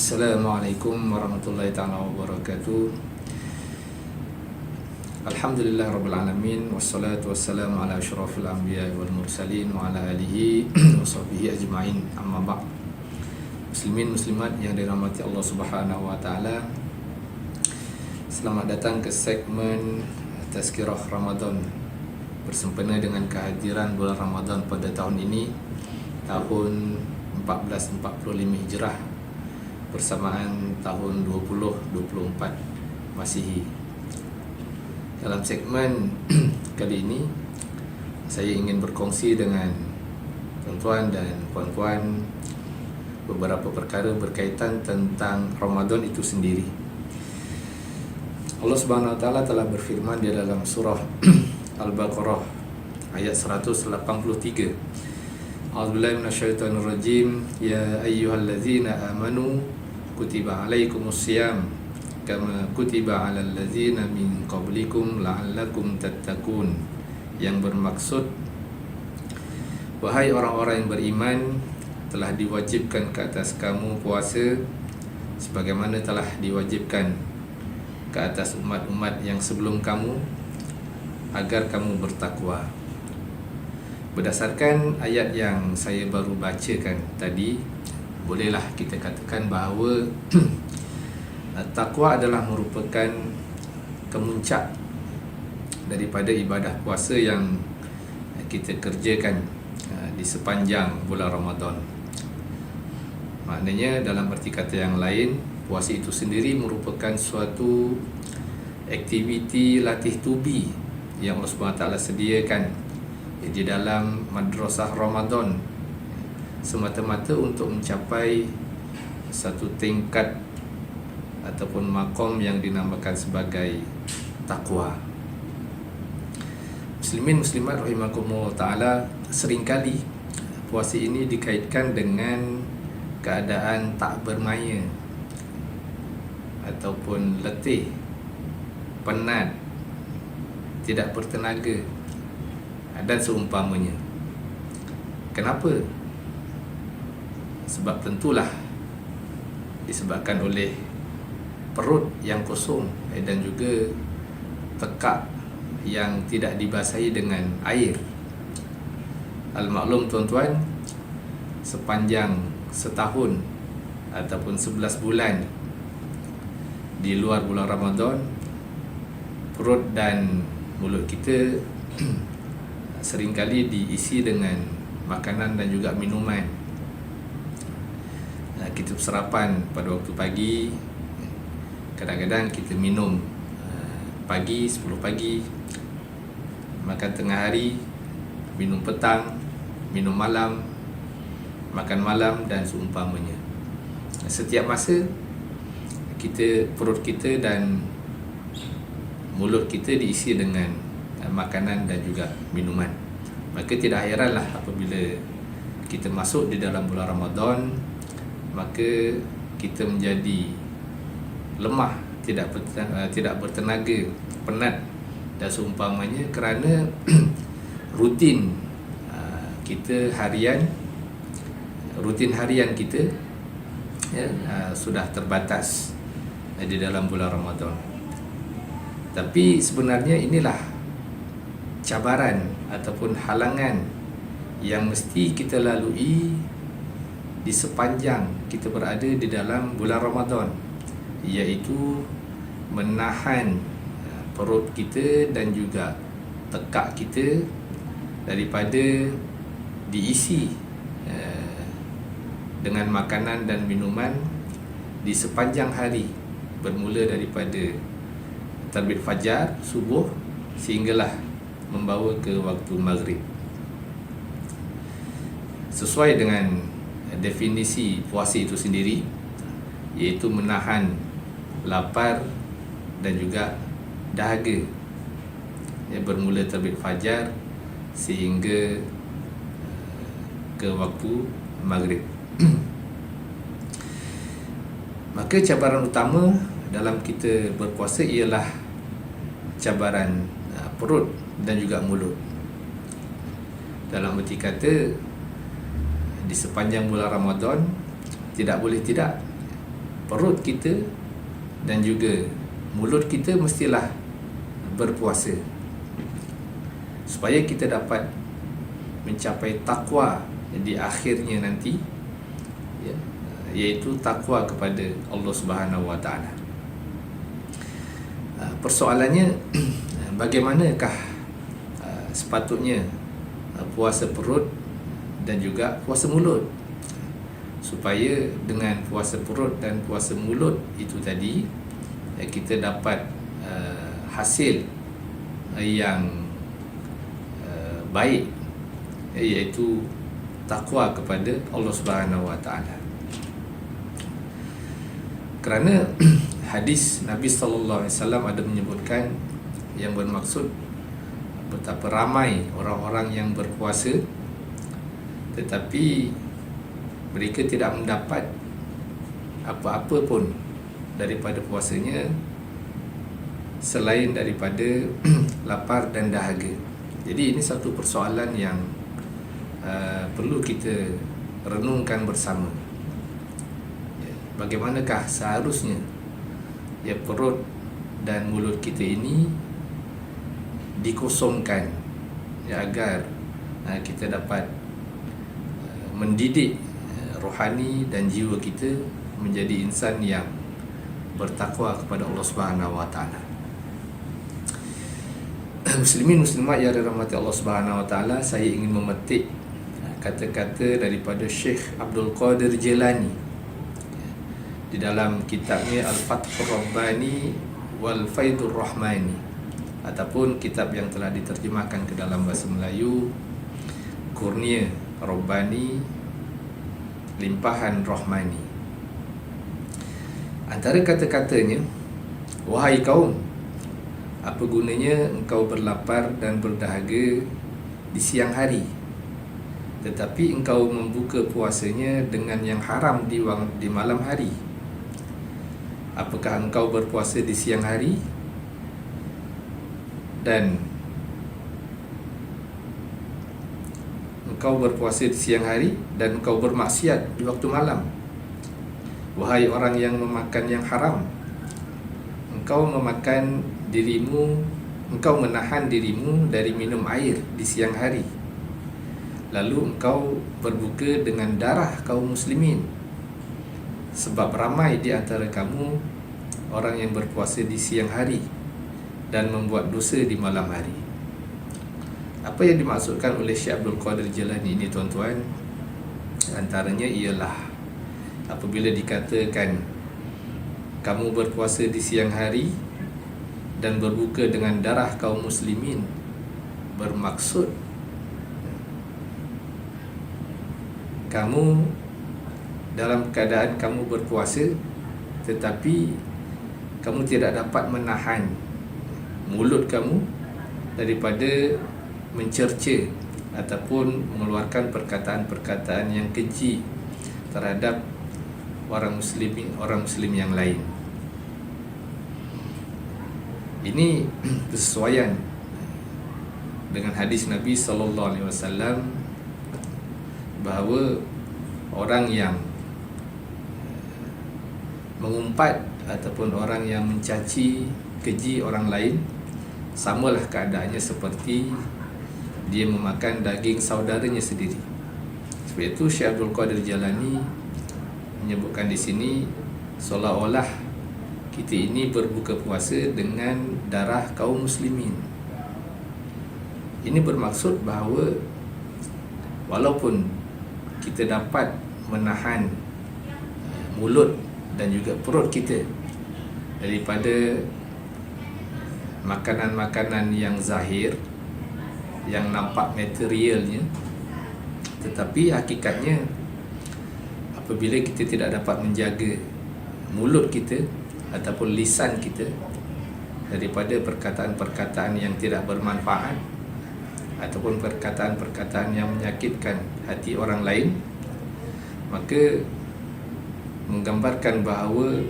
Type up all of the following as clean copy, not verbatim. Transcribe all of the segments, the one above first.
Assalamualaikum warahmatullahi ta'ala wabarakatuh. Alhamdulillah rabbil alamin, wassalatu wassalamu ala asyrafil anbiya wal mursalin wa ala alihi wa sahbihi ajma'in, amma ba'd. Muslimin muslimat yang dirahmati Allah Subhanahu wa taala, selamat datang ke segmen Tazkirah Ramadan bersempena dengan kehadiran bulan Ramadan pada tahun ini, tahun 1445 Hijrah, bersamaan tahun 2024 Masihi. Dalam segmen kali ini, saya ingin berkongsi dengan tuan-tuan dan puan-puan beberapa perkara berkaitan tentang Ramadan itu sendiri. Allah Subhanahu wa taala telah berfirman di dalam surah Al-Baqarah ayat 183. A'udzubillahi minasyaitonir rajim. Ya ayyuhallazina amanu kutiba alaikumusiyam kama kutiba alal ladzina min qablikum la'allakum tattaqun. Yang bermaksud, wahai orang-orang yang beriman, telah diwajibkan ke atas kamu puasa sebagaimana telah diwajibkan ke atas umat-umat yang sebelum kamu, agar kamu bertakwa. Berdasarkan ayat yang saya baru bacakan tadi, bolehlah kita katakan bahawa takwa adalah merupakan kemuncak daripada ibadah puasa yang kita kerjakan di sepanjang bulan Ramadan. Maknanya dalam arti kata yang lain, puasa itu sendiri merupakan suatu aktiviti latih tubi yang Allah SWT sediakan di dalam madrasah Ramadan, semata-mata untuk mencapai satu tingkat ataupun makom yang dinamakan sebagai takwa. Muslimin muslimat rahimakumullah ta'ala, seringkali puasa ini dikaitkan dengan keadaan tak bermaya ataupun letih, penat, tidak bertenaga dan seumpamanya. Kenapa? Sebab tentulah disebabkan oleh perut yang kosong dan juga tekak yang tidak dibasahi dengan air. Al-maklum tuan-tuan, sepanjang setahun ataupun 11 bulan di luar bulan Ramadan, perut dan mulut kita seringkali diisi dengan makanan dan juga minuman. Kita sarapan pada waktu pagi, kadang-kadang kita minum pagi, 10 pagi, makan tengah hari, minum petang, minum malam, makan malam dan seumpamanya. Setiap masa perut kita dan mulut kita diisi dengan makanan dan juga minuman. Maka tidak heranlah apabila kita masuk di dalam bulan Ramadan, maka kita menjadi lemah, tidak bertenaga, penat dan seumpamanya, kerana rutin harian kita sudah terbatas di dalam bulan Ramadan. Tapi sebenarnya inilah cabaran ataupun halangan yang mesti kita lalui di sepanjang kita berada di dalam bulan Ramadan, iaitu menahan perut kita dan juga tekak kita daripada diisi dengan makanan dan minuman di sepanjang hari, bermula daripada terbit fajar, subuh, sehinggalah membawa ke waktu maghrib. Sesuai dengan definisi puasa itu sendiri, iaitu menahan lapar dan juga dahaga, bermula terbit fajar sehingga ke waktu maghrib. Maka cabaran utama dalam kita berpuasa ialah cabaran perut dan juga mulut. Dalam arti kata, di sepanjang bulan Ramadan tidak boleh tidak perut kita dan juga mulut kita mestilah berpuasa, supaya kita dapat mencapai takwa di akhirnya nanti, ya, iaitu takwa kepada Allah Subhanahu Wa Taala. Persoalannya, bagaimanakah sepatutnya puasa perut dan juga puasa mulut, supaya dengan puasa perut dan puasa mulut itu tadi kita dapat hasil yang baik, iaitu takwa kepada Allah Subhanahu Wa Taala. Kerana hadis Nabi sallallahu alaihi wasallam ada menyebutkan yang bermaksud betapa ramai orang-orang yang berpuasa tetapi mereka tidak mendapat apa-apa pun daripada puasanya selain daripada lapar dan dahaga. Jadi ini satu persoalan yang perlu kita renungkan bersama. Bagaimanakah seharusnya perut dan mulut kita ini dikosongkan, agar kita dapat mendidik rohani dan jiwa kita menjadi insan yang bertakwa kepada Allah Subhanahu Wa Taala. Muslimin muslimat yang dirahmati Allah Subhanahu Wa Taala, saya ingin memetik kata-kata daripada Syekh Abdul Qadir Jilani di dalam kitabnya Al-Fathur Rabbani wal Faidhur Rahmani, ataupun kitab yang telah diterjemahkan ke dalam bahasa Melayu Kurnia Rabbani, Limpahan Rahmani. Antara kata-katanya, wahai kaum, apa gunanya engkau berlapar dan berdahaga di siang hari, tetapi engkau membuka puasanya dengan yang haram di malam hari? Apakah engkau berpuasa di siang hari dan engkau berpuasa di siang hari dan engkau bermaksiat di waktu malam? Wahai orang yang memakan yang haram, engkau menahan dirimu dari minum air di siang hari, lalu engkau berbuka dengan darah kaum muslimin. Sebab ramai di antara kamu orang yang berpuasa di siang hari dan membuat dosa di malam hari. Apa yang dimaksudkan oleh Syekh Abdul Qadir Jilani ini, tuan-tuan, antaranya ialah apabila dikatakan kamu berpuasa di siang hari dan berbuka dengan darah kaum muslimin, bermaksud kamu dalam keadaan kamu berpuasa tetapi kamu tidak dapat menahan mulut kamu daripada mencerca ataupun mengeluarkan perkataan-perkataan yang keji terhadap orang muslim yang lain. Ini bersesuaian dengan hadis Nabi sallallahu alaihi wasallam bahawa orang yang mengumpat ataupun orang yang mencaci keji orang lain samalah keadaannya seperti dia memakan daging saudaranya sendiri. Sebab itu Syekh Abdul Qadir Jilani menyebutkan di sini seolah-olah kita ini berbuka puasa dengan darah kaum muslimin. Ini bermaksud bahawa walaupun kita dapat menahan mulut dan juga perut kita daripada makanan-makanan yang zahir, yang nampak materialnya, tetapi hakikatnya apabila kita tidak dapat menjaga mulut kita ataupun lisan kita daripada perkataan-perkataan yang tidak bermanfaat ataupun perkataan-perkataan yang menyakitkan hati orang lain, maka menggambarkan bahawa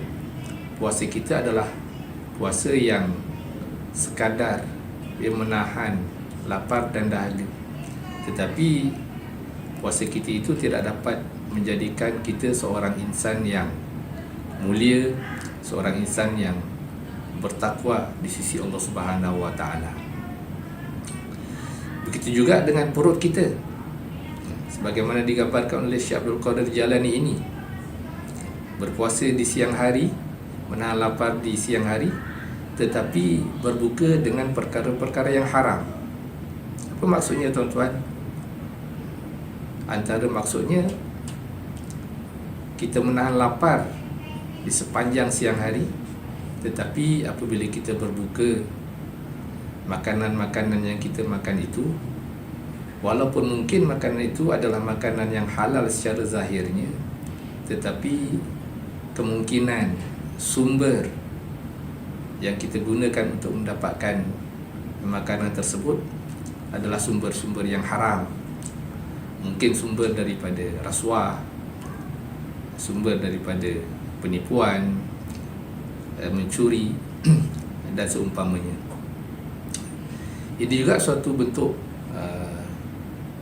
puasa kita adalah puasa yang sekadar yang menahan lapar dan dahaga, tetapi puasa kita itu tidak dapat menjadikan kita seorang insan yang mulia, seorang insan yang bertakwa di sisi Allah Subhanahu wa taala. Begitu juga dengan perut kita, sebagaimana digambarkan oleh Syekh Abdul Qadir Jalani ini. Berpuasa di siang hari, menahan lapar di siang hari, tetapi berbuka dengan perkara-perkara yang haram. Apa maksudnya, tuan-tuan? Antara maksudnya, kita menahan lapar di sepanjang siang hari, tetapi apabila kita berbuka, makanan-makanan yang kita makan itu, walaupun mungkin makanan itu adalah makanan yang halal secara zahirnya, tetapi kemungkinan sumber yang kita gunakan untuk mendapatkan makanan tersebut adalah sumber-sumber yang haram. Mungkin sumber daripada rasuah, sumber daripada penipuan, mencuri dan seumpamanya. Ini juga suatu bentuk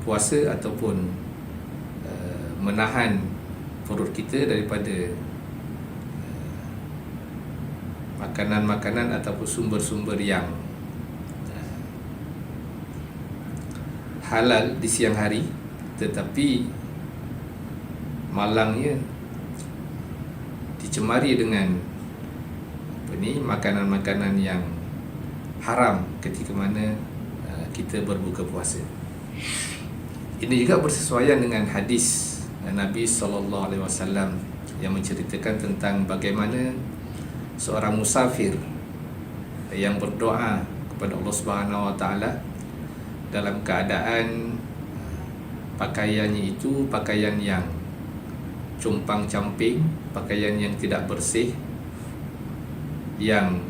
puasa ataupun menahan perut kita daripada makanan-makanan ataupun sumber-sumber yang halal di siang hari, tetapi malangnya dicemari dengan makanan-makanan yang haram ketika mana kita berbuka puasa. Ini juga bersesuaian dengan hadis Nabi SAW yang menceritakan tentang bagaimana seorang musafir yang berdoa kepada Allah Subhanahu wa taala dalam keadaan pakaiannya itu pakaian yang compang-camping, pakaian yang tidak bersih, yang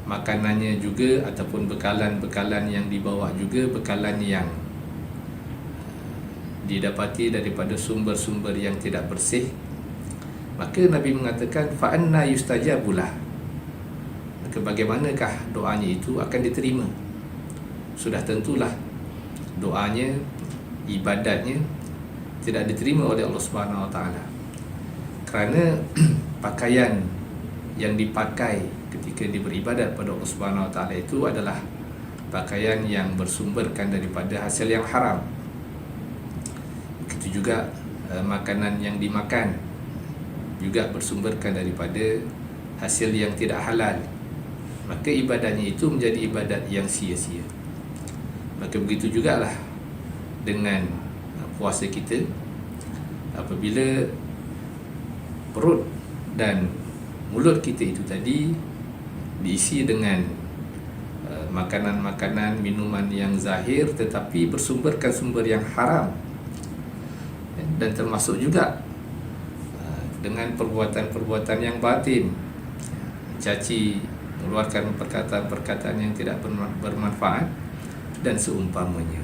makanannya juga ataupun bekalan-bekalan yang dibawa juga bekalan yang didapati daripada sumber-sumber yang tidak bersih. Maka Nabi mengatakan, fa anna yustajabulah, maka bagaimanakah doanya itu akan diterima? Sudah tentulah doanya, ibadatnya tidak diterima oleh Allah Subhanahu wa taala, kerana pakaian yang dipakai ketika dia beribadat pada Allah Subhanahu wa taala itu adalah pakaian yang bersumberkan daripada hasil yang haram. Begitu juga makanan yang dimakan juga bersumberkan daripada hasil yang tidak halal. Maka ibadahnya itu menjadi ibadat yang sia-sia. Maka begitu jugalah dengan puasa kita. Apabila perut dan mulut kita itu tadi diisi dengan makanan-makanan, minuman yang zahir tetapi bersumberkan sumber yang haram, dan termasuk juga dengan perbuatan-perbuatan yang batin, mencaci, mengeluarkan perkataan-perkataan yang tidak bermanfaat dan seumpamanya.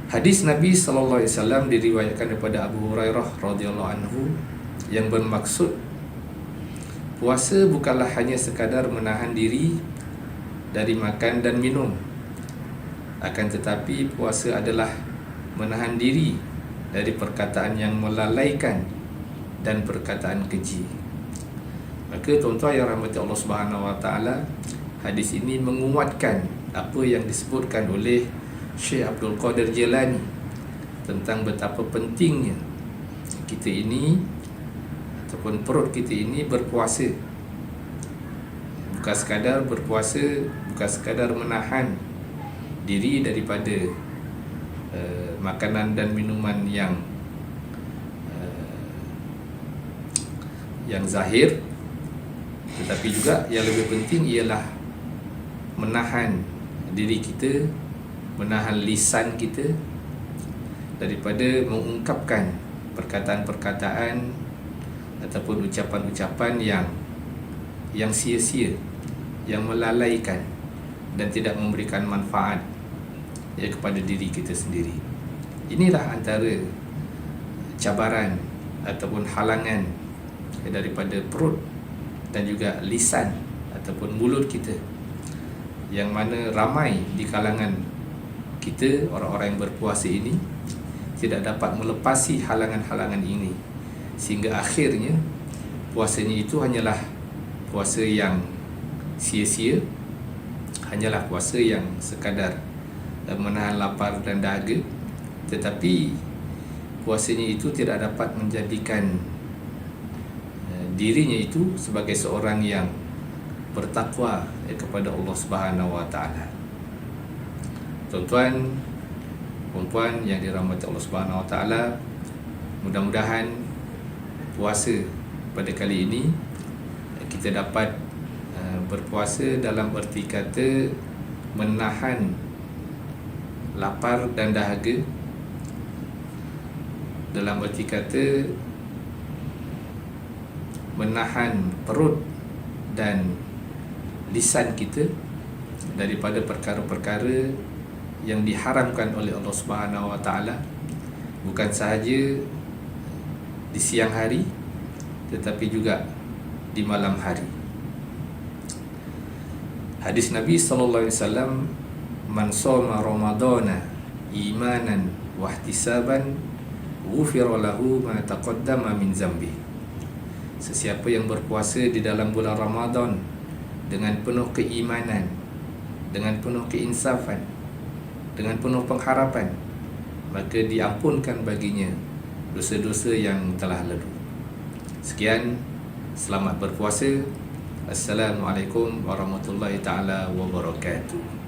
Hadis Nabi sallallahu alaihi wasallam diriwayatkan daripada Abu Hurairah radhiyallahu anhu yang bermaksud puasa bukanlah hanya sekadar menahan diri dari makan dan minum, akan tetapi puasa adalah menahan diri dari perkataan yang melalaikan dan perkataan keji. Maka tuan-tuan yang rahmati Allah Subhanahu wa taala, hadis ini menguatkan apa yang disebutkan oleh Syekh Abdul Qadir Jalani tentang betapa pentingnya kita ini ataupun perut kita ini berpuasa. Bukan sekadar berpuasa, bukan sekadar menahan diri daripada makanan dan minuman yang zahir, tetapi juga yang lebih penting ialah menahan diri kita, menahan lisan kita daripada mengungkapkan perkataan-perkataan ataupun ucapan-ucapan yang sia-sia, yang melalaikan dan tidak memberikan manfaat kepada diri kita sendiri. Inilah antara cabaran ataupun halangan daripada perut dan juga lisan ataupun mulut kita, yang mana ramai di kalangan kita, orang-orang yang berpuasa ini, tidak dapat melepasi halangan-halangan ini sehingga akhirnya puasanya itu hanyalah puasa yang sia-sia, hanyalah puasa yang sekadar menahan lapar dan dahaga, tetapi puasanya itu tidak dapat menjadikan dirinya itu sebagai seorang yang bertakwa kepada Allah Subhanahu Wa Taala. Tuan-tuan, puan-puan yang dirahmati Allah Subhanahu Wa Taala, mudah-mudahan puasa pada kali ini kita dapat berpuasa dalam erti kata menahan lapar dan dahaga, dalam erti kata menahan perut dan lisan kita daripada perkara-perkara yang diharamkan oleh Allah Subhanahu Wa Taala, bukan sahaja di siang hari tetapi juga di malam hari. Hadis Nabi sallallahu alaihi wasallam, man shoma ramadhana imanan wa ihtisaban ghufira lahu ma taqaddama min zambi. Sesiapa yang berpuasa di dalam bulan Ramadan dengan penuh keimanan, dengan penuh keinsafan, dengan penuh pengharapan, maka diampunkan baginya dosa-dosa yang telah lalu. Sekian, selamat berpuasa. Assalamualaikum warahmatullahi taala wabarakatuh.